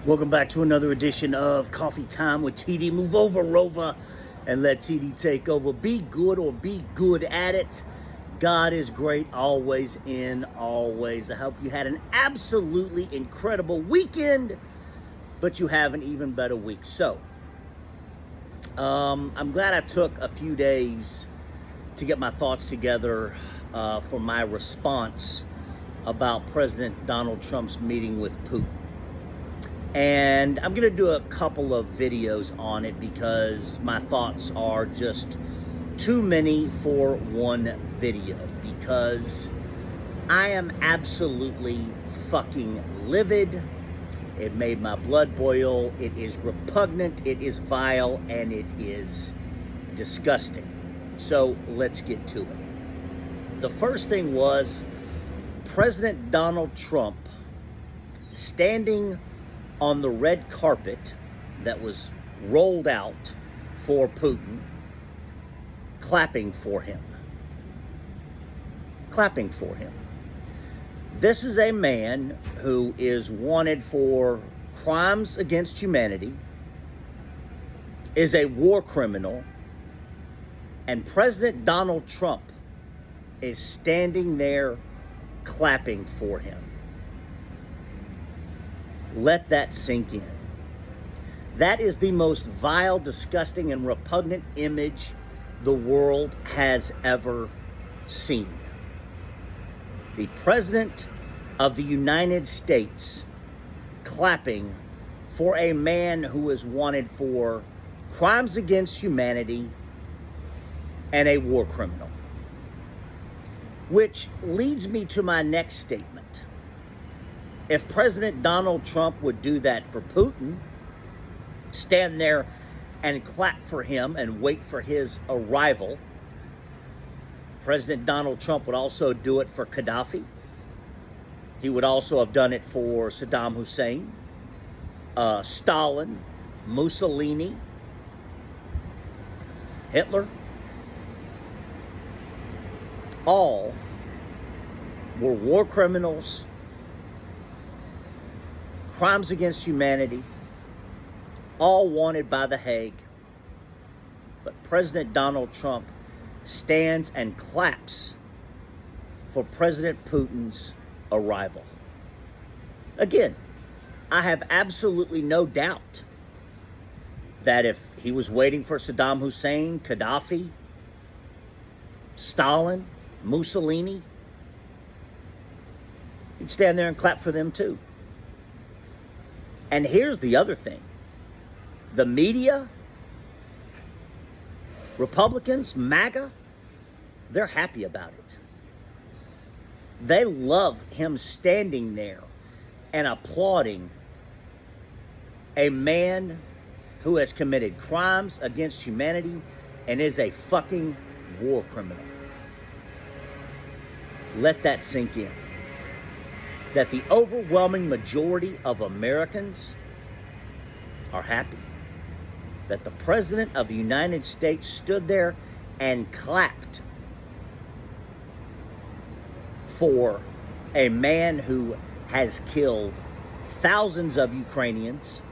Welcome back to another edition of Coffee Time with TD. Move over, Rover, and let TD take over. Be good or be good at it. God is great always in always. I hope you had an absolutely incredible weekend, but you have an even better week. So, I'm glad I took a few days to get my thoughts together for my response about President Donald Trump's meeting with Putin. And I'm going to do a couple of videos on it because my thoughts are just too many for one video, because I am absolutely fucking livid. It made my blood boil. It is repugnant. It is vile, and it is disgusting. So let's get to it. The first thing was President Donald Trump standing on the red carpet that was rolled out for Putin, clapping for him. Clapping for him. This is a man who is wanted for crimes against humanity, is a war criminal, and President Donald Trump is standing there clapping for him. Let that sink in. That is the most vile, disgusting, and repugnant image the world has ever seen. The President of the United States clapping for a man who is wanted for crimes against humanity and a war criminal. Which leads me to my next statement. If President Donald Trump would do that for Putin, stand there and clap for him and wait for his arrival, President Donald Trump would also do it for Gaddafi. He would also have done it for Saddam Hussein, Stalin, Mussolini, Hitler. All were war criminals, crimes against humanity, all wanted by The Hague. But President Donald Trump stands and claps for President Putin's arrival. Again, I have absolutely no doubt that if he was waiting for Saddam Hussein, Gaddafi, Stalin, Mussolini, he'd stand there and clap for them too. And here's the other thing. The media, Republicans, MAGA, they're happy about it. They love him standing there and applauding a man who has committed crimes against humanity and is a fucking war criminal. Let that sink in. That the overwhelming majority of Americans are happy that the President of the United States stood there and clapped for a man who has killed thousands of Ukrainians,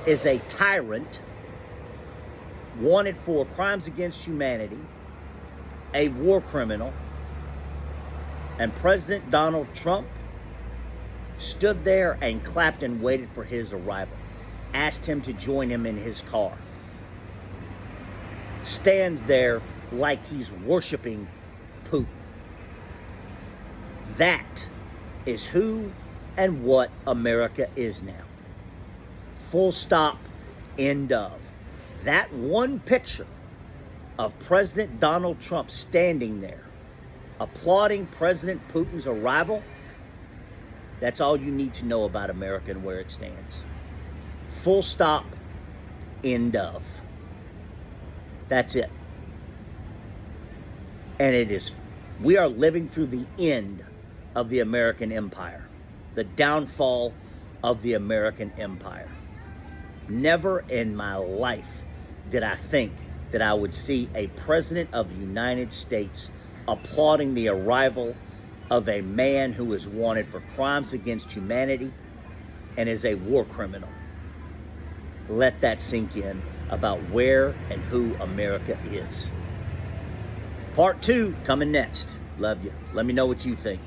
is a tyrant, wanted for crimes against humanity, a war criminal, and President Donald Trump stood there and clapped and waited for his arrival. Asked him to join him in his car. Stands there like he's worshiping Putin. That is who and what America is now. Full stop, end of. That one picture of President Donald Trump standing there, applauding President Putin's arrival, that's all you need to know about America and where it stands. Full stop, end of. That's it. And it is, we are living through the end of the American empire. The downfall of the American empire. Never in my life did I think that I would see a president of the United States applauding the arrival of a man who is wanted for crimes against humanity and is a war criminal. Let that sink in about where and who America is. Part 2 coming next. Love you. Let me know what you think.